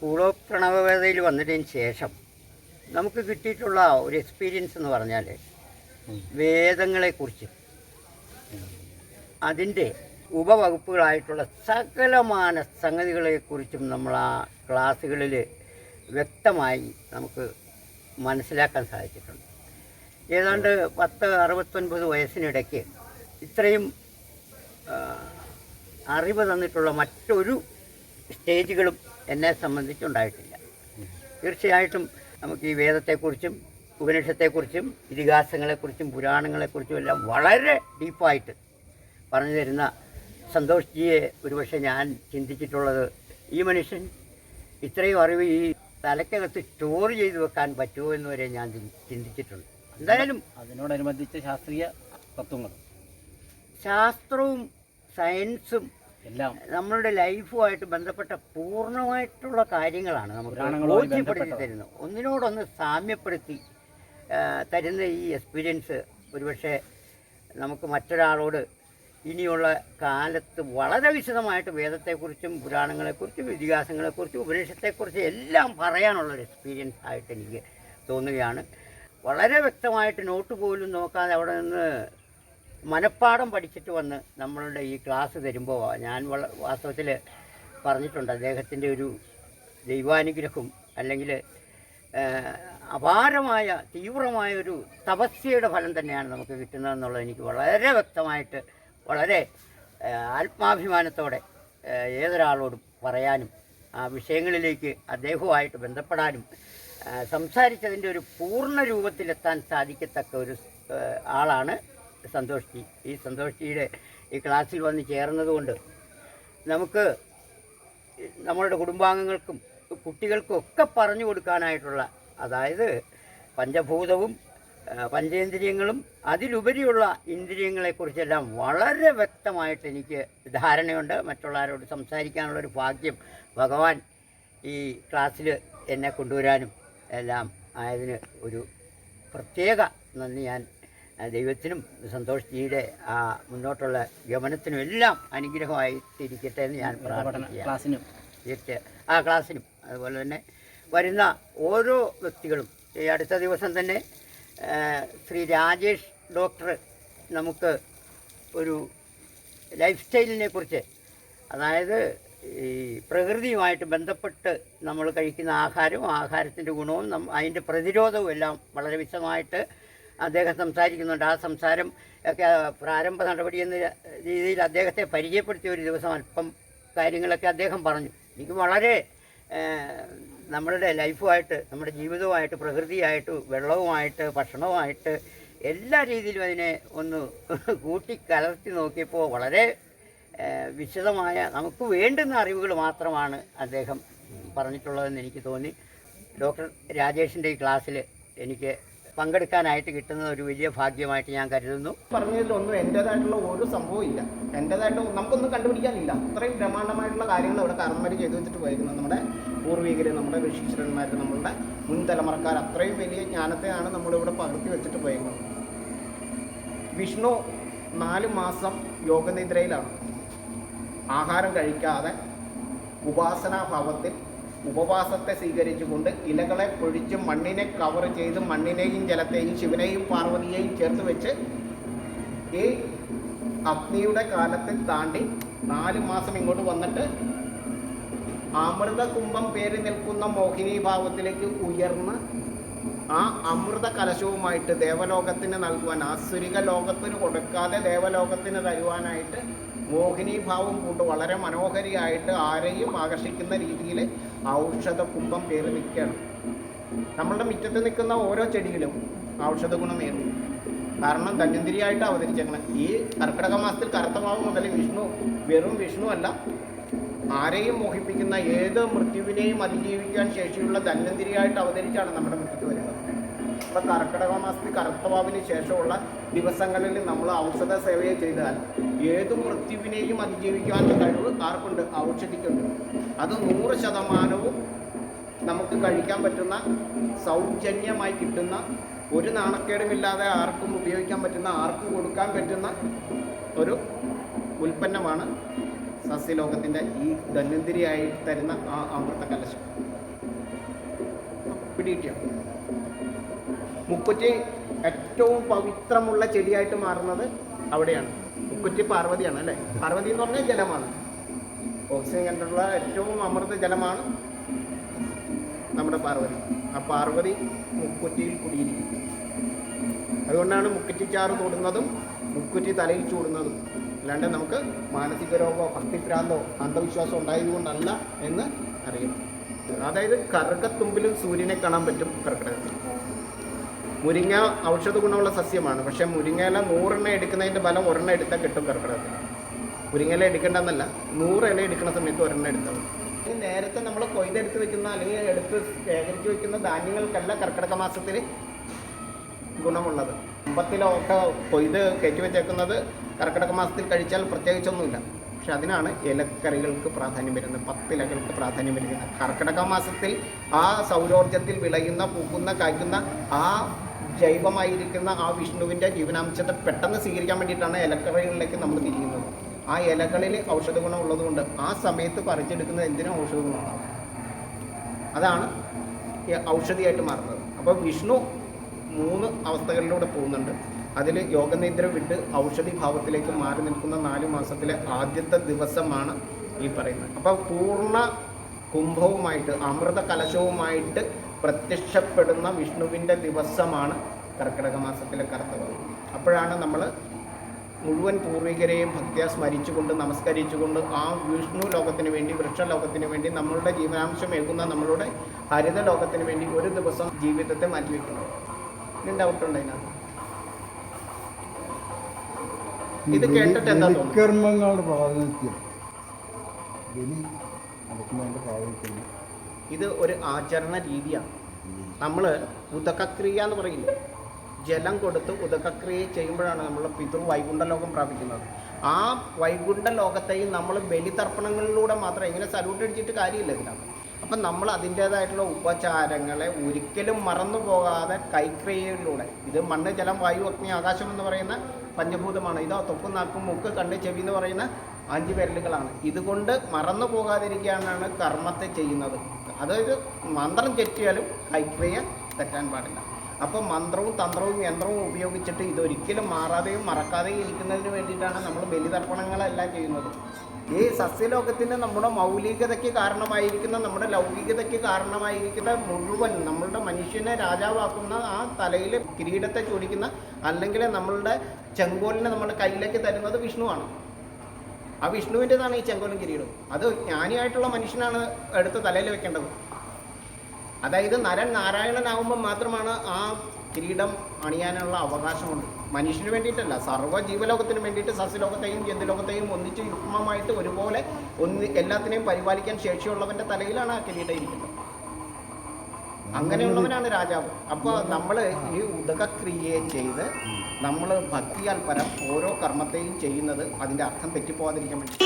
School of പ്രണവവേദയിൽ വന്നതിന് ശേഷം നമുക്ക് കിട്ടിയിട്ടുള്ള ഒരു എക്സ്പീരിയൻസ് എന്ന് പറഞ്ഞാൽ വേദങ്ങളെക്കുറിച്ചും അതിൻ്റെ ഉപവകുപ്പുകളായിട്ടുള്ള സകലമാന സംഗതികളെക്കുറിച്ചും നമ്മൾ ആ ക്ലാസ്സുകളിൽ വ്യക്തമായി നമുക്ക് മനസ്സിലാക്കാൻ സാധിച്ചിട്ടുണ്ട്. ഏതാണ്ട് 60-69 വയസ്സിനിടയ്ക്ക് ഇത്രയും അറിവ് തന്നിട്ടുള്ള മറ്റൊരു സ്റ്റേജുകളും എന്നെ സംബന്ധിച്ചുണ്ടായിട്ടില്ല. തീർച്ചയായിട്ടും നമുക്ക് ഈ വേദത്തെക്കുറിച്ചും ഉപനിഷത്തെക്കുറിച്ചും ഇതിഹാസങ്ങളെക്കുറിച്ചും പുരാണങ്ങളെക്കുറിച്ചും എല്ലാം വളരെ ഡീപ്പായിട്ട് പറഞ്ഞു തരുന്ന സന്തോഷ് ജിയെ ഒരുപക്ഷെ ഞാൻ ചിന്തിച്ചിട്ടുള്ളത് ഈ മനുഷ്യൻ ഇത്രയും അറിവ് ഈ തലയ്ക്കകത്ത് സ്റ്റോർ ചെയ്ത് വെക്കാൻ പറ്റുമോ എന്ന് വരെ ഞാൻ ചിന്തിച്ചിട്ടുണ്ട്. എന്തായാലും അതിനോടനുബന്ധിച്ച് ശാസ്ത്രീയ തത്വങ്ങളും ശാസ്ത്രവും സയൻസും എല്ലാം നമ്മളുടെ ലൈഫുമായിട്ട് ബന്ധപ്പെട്ട പൂർണ്ണമായിട്ടുള്ള കാര്യങ്ങളാണ് നമുക്ക് ബോധ്യപ്പെടുത്തി തരുന്നത്. ഒന്നിനോടൊന്ന് സാമ്യപ്പെടുത്തി തരുന്ന ഈ എക്സ്പീരിയൻസ് ഒരുപക്ഷെ നമുക്ക് മറ്റൊരാളോട് ഇനിയുള്ള കാലത്ത് വളരെ വിശദമായിട്ട് വേദത്തെക്കുറിച്ചും പുരാണങ്ങളെക്കുറിച്ചും ഇതിഹാസങ്ങളെക്കുറിച്ചും ഉപനിഷത്തെക്കുറിച്ചും എല്ലാം പറയാനുള്ളൊരു എക്സ്പീരിയൻസ് ആയിട്ട് എനിക്ക് തോന്നുകയാണ്. വളരെ വ്യക്തമായിട്ട് നോട്ട് പോലും നോക്കാതെ അവിടെ നിന്ന് മനഃപ്പാഠം പഠിച്ചിട്ട് വന്ന് നമ്മളുടെ ഈ ക്ലാസ് തരുമ്പോൾ ഞാൻ വാസ്തവത്തിൽ പറഞ്ഞിട്ടുണ്ട്, അദ്ദേഹത്തിൻ്റെ ഒരു ദൈവാനുഗ്രഹം അല്ലെങ്കിൽ അപാരമായ തീവ്രമായ ഒരു തപസ്യയുടെ ഫലം തന്നെയാണ് നമുക്ക് കിട്ടുന്നതെന്നുള്ളത് എനിക്ക് വളരെ വ്യക്തമായിട്ട് വളരെ ആത്മാഭിമാനത്തോടെ ഏതൊരാളോടും പറയാനും ആ വിഷയങ്ങളിലേക്ക് അദ്ദേഹവുമായിട്ട് ബന്ധപ്പെടാനും സംസാരിച്ചതിൻ്റെ ഒരു പൂർണ്ണ രൂപത്തിലെത്താൻ സാധിക്കത്തക്ക ഒരു ആളാണ് സന്തോഷ് ജി. ഈ സന്തോഷ് ജിയുടെ ഈ ക്ലാസ്സിൽ വന്ന് ചേർന്നതുകൊണ്ട് നമുക്ക് നമ്മളുടെ കുടുംബാംഗങ്ങൾക്കും കുട്ടികൾക്കും ഒക്കെ പറഞ്ഞു കൊടുക്കാനായിട്ടുള്ള, അതായത് പഞ്ചഭൂതവും പഞ്ചേന്ദ്രിയങ്ങളും അതിലുപരിയുള്ള ഇന്ദ്രിയങ്ങളെക്കുറിച്ചെല്ലാം വളരെ വ്യക്തമായിട്ട് എനിക്ക് ധാരണയുണ്ട്. മറ്റുള്ളവരോട് സംസാരിക്കാനുള്ളൊരു ഭാഗ്യം ഭഗവാൻ ഈ ക്ലാസ്സിൽ എന്നെ കൊണ്ടുവരാനും എല്ലാം ആയതിന് ഒരു പ്രത്യേക നന്ദി ഞാൻ ദൈവത്തിനും സന്തോഷ് ജിയുടെ ആ മുന്നോട്ടുള്ള ഗമനത്തിനും എല്ലാം അനുഗ്രഹമായി തിരിക്കട്ടെ എന്ന് ഞാൻ പ്രാർത്ഥിക്കുകയാണ്. ക്ലാസ്സിനും അതുപോലെ തന്നെ വരുന്ന ഓരോ വ്യക്തികളും ഈ അടുത്ത ദിവസം തന്നെ ശ്രീ രാജേഷ് ഡോക്ടർ നമുക്ക് ഒരു ലൈഫ് സ്റ്റൈലിനെ കുറിച്ച്, അതായത് ഈ പ്രകൃതിയുമായിട്ട് ബന്ധപ്പെട്ട് നമ്മൾ കഴിക്കുന്ന ആഹാരത്തിൻ്റെ ഗുണവും അതിൻ്റെ പ്രതിരോധവും എല്ലാം വളരെ വിശദമായിട്ട് അദ്ദേഹം സംസാരിക്കുന്നുണ്ട്. ആ സംസാരം ഒക്കെ പ്രാരംഭ നടപടി എന്ന രീതിയിൽ അദ്ദേഹത്തെ പരിചയപ്പെടുത്തിയ ഒരു ദിവസം അല്പം കാര്യങ്ങളൊക്കെ അദ്ദേഹം പറഞ്ഞു. എനിക്ക് വളരെ നമ്മളുടെ ലൈഫുമായിട്ട്, നമ്മുടെ ജീവിതവുമായിട്ട്, പ്രകൃതിയായിട്ട്, വെള്ളവുമായിട്ട്, ഭക്ഷണവുമായിട്ട് എല്ലാ രീതിയിലും അതിനെ ഒന്ന് കൂട്ടിക്കലർത്തി നോക്കിയപ്പോൾ വളരെ വിശദമായ നമുക്ക് വേണ്ടുന്ന അറിവുകൾ മാത്രമാണ് അദ്ദേഹം പറഞ്ഞിട്ടുള്ളതെന്ന് എനിക്ക് തോന്നി. ഡോക്ടർ രാജേഷിൻ്റെ ഈ ക്ലാസ്സിൽ എനിക്ക് പങ്കെടുക്കാനായിട്ട് കിട്ടുന്നത് ഒരു വലിയ ഭാഗ്യമായിട്ട് ഞാൻ കരുതുന്നു. പറഞ്ഞതിലൊന്നും എൻ്റേതായിട്ടുള്ള ഒരു സംഭവം ഇല്ല, എൻ്റേതായിട്ട് നമുക്കൊന്നും കണ്ടുപിടിക്കാനില്ല. അത്രയും ബ്രഹ്മാണ്ഡമായിട്ടുള്ള കാര്യങ്ങൾ ഇവിടെ കർമ്മര് ചെയ്തു വെച്ചിട്ട് പോയിരിക്കുന്നത് നമ്മുടെ പൂർവികർ, നമ്മുടെ ഋഷീശ്വരന്മാർ, നമ്മളുടെ മുൻ തലമുറക്കാർ അത്രയും വലിയ ജ്ഞാനത്തെയാണ് നമ്മളിവിടെ പകർത്തി വെച്ചിട്ട് പോയിരുന്നത്. വിഷ്ണു 4 മാസം യോഗനിദ്രയിലാണ്, ആഹാരം കഴിക്കാതെ ഉപാസനാഭാവത്തിൽ ഉപവാസത്തെ സ്വീകരിച്ചുകൊണ്ട് ഇലകളെ പൊഴിച്ച് മണ്ണിനെ കവർ ചെയ്ത് മണ്ണിനെയും ജലത്തെയും ശിവനെയും പാർവതിയെയും ചേർത്ത് വെച്ച് ഈ അഗ്നിയുടെ കാലത്തിൽ താണ്ടി 4 മാസം ഇങ്ങോട്ട് വന്നിട്ട് അമൃതകുംഭം പേര് നിൽക്കുന്ന മോഹിനി ഭാവത്തിലേക്ക് ഉയർന്ന് ആ അമൃത കലശവുമായിട്ട് ദേവലോകത്തിന് നൽകുവാൻ, ആസുരിക ലോകത്തിന് കൊടുക്കാതെ ദേവലോകത്തിന് തരുവാനായിട്ട് മോഹിനി ഭാവം കൊണ്ട് വളരെ മനോഹരിയായിട്ട് ആരെയും ആകർഷിക്കുന്ന രീതിയിൽ ഔഷധ കുംഭം പേര് നിൽക്കുകയാണ്. നമ്മളുടെ മുറ്റത്ത് നിൽക്കുന്ന ഓരോ ചെടിയിലും ഔഷധ ഗുണം നേടും. കാരണം ധന്വന്തിരിയായിട്ട് അവതരിച്ചങ്ങനെ. ഈ കർക്കിടക മാസത്തിൽ കറുത്തഭാവം മുതൽ വിഷ്ണു വെറും വിഷ്ണു അല്ല, ആരെയും മോഹിപ്പിക്കുന്ന ഏത് മൃത്യുവിനെയും അതിജീവിക്കാൻ ശേഷിയുള്ള ധന്വന്തിരിയായിട്ട് അവതരിച്ചാണ് നമ്മുടെ മുറ്റത്ത് വരുന്നത്. അപ്പോൾ കർക്കിടക മാസത്തിൽ കറുത്തവാവിന് ശേഷമുള്ള ദിവസങ്ങളിൽ നമ്മൾ ഔഷധ സേവയെ ചെയ്താൽ ഏത് മൃത്യുവിനെയും അതിജീവിക്കാനുള്ള കഴിവ് ആർക്കുണ്ട്? ഔഷധിക്കുണ്ട്. അത് 100% നമുക്ക് കഴിക്കാൻ പറ്റുന്ന, സൗജന്യമായി കിട്ടുന്ന, ഒരു നാണക്കേടുമില്ലാതെ ആർക്കും ഉപയോഗിക്കാൻ പറ്റുന്ന, ആർക്കും കൊടുക്കാൻ പറ്റുന്ന ഒരു ഉൽപ്പന്നമാണ് സസ്യലോകത്തിൻ്റെ ഈ ധന്വന്തിരിയായി തരുന്ന ആ അമൃത കലശം. കുടിയിട്ടാണ്. മുക്കുറ്റി ഏറ്റവും പവിത്രമുള്ള ചെടിയായിട്ട് മാറുന്നത് അവിടെയാണ്. മുക്കുറ്റി പാർവതിയാണ് അല്ലേ? പാർവതി എന്ന് പറഞ്ഞാൽ ജലമാണ്. ഓക്സിജൻ കണ്ടുള്ള ഏറ്റവും അമൃത ജലമാണ് നമ്മുടെ പാർവതി. ആ പാർവതി മുക്കുറ്റിയിൽ കുടിയിരിക്കും. അതുകൊണ്ടാണ് മുക്കുറ്റിച്ചാറ് തൊടുന്നതും മുക്കുറ്റി തലയിൽ ചൂടുന്നതും. അല്ലാണ്ട് നമുക്ക് മാനസിക രോഗമോ ഭക്തിഭ്രാന്തോ അന്ധവിശ്വാസം ഉണ്ടായതുകൊണ്ടല്ല എന്ന് അറിയണം. അതായത് കറുകത്തുമ്പിലും സൂര്യനെ കാണാൻ പറ്റും കർക്കിടകത്തിൽ. മുരിങ്ങ ഔഷധ ഗുണമുള്ള സസ്യമാണ്. പക്ഷേ മുരിങ്ങയില 100 എണ്ണ എടുക്കുന്നതിൻ്റെ ഫലം 1 എണ്ണ എടുത്താൽ കിട്ടും കർക്കിടകത്തിൽ. മുരിങ്ങയില എടുക്കേണ്ടെന്നല്ല, 100 ഇല എടുക്കുന്ന സമയത്ത് 1 എണ്ണ എടുത്താൽ മതി. നേരത്തെ നമ്മൾ കൊയ്തെടുത്ത് വെക്കുന്ന അല്ലെങ്കിൽ എടുത്ത് ശേഖരിച്ച് വെക്കുന്ന ധാന്യങ്ങൾക്കല്ല കർക്കിടക മാസത്തിൽ ഗുണമുള്ളത്. കുമ്പത്തിലൊക്കെ കൊയ്ത് കയറ്റി വെച്ചേക്കുന്നത് കർക്കിടക മാസത്തിൽ കഴിച്ചാൽ പ്രത്യേകിച്ചൊന്നുമില്ല. പക്ഷെ അതിനാണ് ഇലക്കറികൾക്ക് പ്രാധാന്യം വരുന്നത്, 10 ഇലകൾക്ക് പ്രാധാന്യം വരുന്നത്. കർക്കിടക മാസത്തിൽ ആ സൗരോർജ്ജത്തിൽ വിളയുന്ന പൂക്കുന്ന കായ്ക്കുന്ന ആ ജൈവമായിരിക്കുന്ന ആ വിഷ്ണുവിൻ്റെ ജീവനാംശത്തെ പെട്ടെന്ന് സ്വീകരിക്കാൻ വേണ്ടിയിട്ടാണ് ഇലക്കറികളിലേക്ക് നമ്മൾ തിരിയുന്നത്. ആ ഇലകളിൽ ഔഷധ ഗുണം ഉള്ളതുകൊണ്ട് ആ സമയത്ത് പറിച്ചെടുക്കുന്നത് എന്തിനും ഔഷധ ഗുണമുണ്ടാകും. അതാണ് ഔഷധിയായിട്ട് മാറുന്നത്. അപ്പോൾ വിഷ്ണു 3 അവസ്ഥകളിലൂടെ പോകുന്നുണ്ട്. അതിൽ യോഗനിദ്ര വിട്ട് ഔഷധി ഭാവത്തിലേക്ക് മാറി നിൽക്കുന്ന 4 മാസത്തിലെ ആദ്യത്തെ ദിവസമാണ് ഈ പറയുന്നത്. അപ്പോൾ പൂർണ്ണ കുംഭവുമായിട്ട് അമൃത കലശവുമായിട്ട് പ്രത്യക്ഷപ്പെടുന്ന വിഷ്ണുവിൻ്റെ ദിവസമാണ് കർക്കിടക മാസത്തിലെ കർത്തവ്യം. അപ്പോഴാണ് നമ്മൾ മുഴുവൻ പൂർവികരെയും ഭക്തിയ സ്മരിച്ചുകൊണ്ട് നമസ്കരിച്ചുകൊണ്ട് ആ വിഷ്ണു ലോകത്തിന് വേണ്ടി, വൃക്ഷലോകത്തിന് വേണ്ടി, നമ്മളുടെ ജീവനാംശമേകുന്ന നമ്മളുടെ ഹരിത ലോകത്തിന് വേണ്ടി ഒരു ദിവസം ജീവിതത്തെ മാറ്റിവെക്കുന്നത്. ഇതിന് ഡൗട്ടുണ്ട് അതിനകത്ത്? ഇത് കേട്ടിട്ട് എന്താ തോന്നുന്നു? കർമ്മങ്ങളുടെ പ്രാതിനിധ്യം, ഇത് ഒരു ആചരണ രീതിയാണ്. നമ്മൾ ഉദകക്രിയ എന്ന് പറയില്ല, ജലം കൊടുത്ത് ഉദകക്രിയ ചെയ്യുമ്പോഴാണ് നമ്മൾ പിതൃ വൈകുണ്ഠ ലോകം പ്രാപിക്കുന്നത്. ആ വൈകുണ്ഠ ലോകത്തെയും നമ്മൾ ബലിതർപ്പണങ്ങളിലൂടെ മാത്രം, ഇങ്ങനെ സല്യൂട്ട് അടിച്ചിട്ട് കാര്യമില്ല ഇതിനകത്ത്. അപ്പം നമ്മൾ അതിൻ്റേതായിട്ടുള്ള ഉപചാരങ്ങളെ ഒരിക്കലും മറന്നു പോകാതെ കൈക്രിയയിലൂടെ, ഇത് മണ്ണ് ജലം വായു അഗ്നി ആകാശം എന്ന് പറയുന്ന പഞ്ചഭൂതമാണ്. ഇതോ തൊപ്പ് നാക്കും മൂക്ക് കണ്ണ് ചെവി എന്ന് പറയുന്ന 5 വിരലുകളാണ്. ഇതുകൊണ്ട് മറന്നു പോകാതിരിക്കാനാണ് കർമ്മത്തെ ചെയ്യുന്നത്. അതായത് മന്ത്രം തെറ്റിയാലും കൈക്രിയ തെറ്റാൻ പാടില്ല. അപ്പോൾ മന്ത്രവും തന്ത്രവും യന്ത്രവും ഉപയോഗിച്ചിട്ട് ഇതൊരിക്കലും മാറാതെയും മറക്കാതെയും ഇരിക്കുന്നതിന് വേണ്ടിയിട്ടാണ് നമ്മൾ ബലിതർപ്പണങ്ങളെല്ലാം ചെയ്യുന്നത്. ഈ സസ്യലോകത്തിന് നമ്മുടെ മൗലികതയ്ക്ക് കാരണമായിരിക്കുന്ന, നമ്മുടെ ലൗകികതയ്ക്ക് കാരണമായിരിക്കുന്ന മുഴുവൻ നമ്മളുടെ മനുഷ്യനെ രാജാവാക്കുന്ന ആ തലയിൽ കിരീടത്തെ ചൂടിക്കുന്ന, അല്ലെങ്കിൽ നമ്മളുടെ ചെങ്കോലിനെ നമ്മുടെ കയ്യിലേക്ക് തരുന്നത് വിഷ്ണുവാണ്. ആ വിഷ്ണുവിൻ്റെതാണ് ഈ ചെങ്കോലും കിരീടവും. അത് ജ്ഞാനിയായിട്ടുള്ള മനുഷ്യനാണ് എടുത്ത് തലയിൽ വെക്കേണ്ടത്. അതായത് നരൻ നാരായണനാകുമ്പോൾ മാത്രമാണ് ആ കിരീടം അണിയാനുള്ള അവകാശമുണ്ട്. മനുഷ്യന് വേണ്ടിയിട്ടല്ല, സർവ്വ ജീവലോകത്തിന് വേണ്ടിയിട്ട്, സസ്യലോകത്തെയും ജന്തുലോകത്തെയും ഒന്നിച്ച് യുഗ്മമായിട്ട് ഒരുപോലെ എല്ലാത്തിനെയും പരിപാലിക്കാൻ ശേഷിയുള്ളവൻ്റെ തലയിലാണ് ആ കിരീടം ഇരിക്കുന്നത്. അങ്ങനെയുള്ളവനാണ് രാജാവ്. അപ്പോൾ നമ്മൾ ഈ ഉദകക്രിയയെ ചെയ്ത് നമ്മൾ ഭക്തിയാൽ പരം ഓരോ കർമ്മത്തെയും ചെയ്യുന്നത് അതിൻ്റെ അർത്ഥം തെറ്റിപ്പോകാതിരിക്കാൻ വേണ്ടി.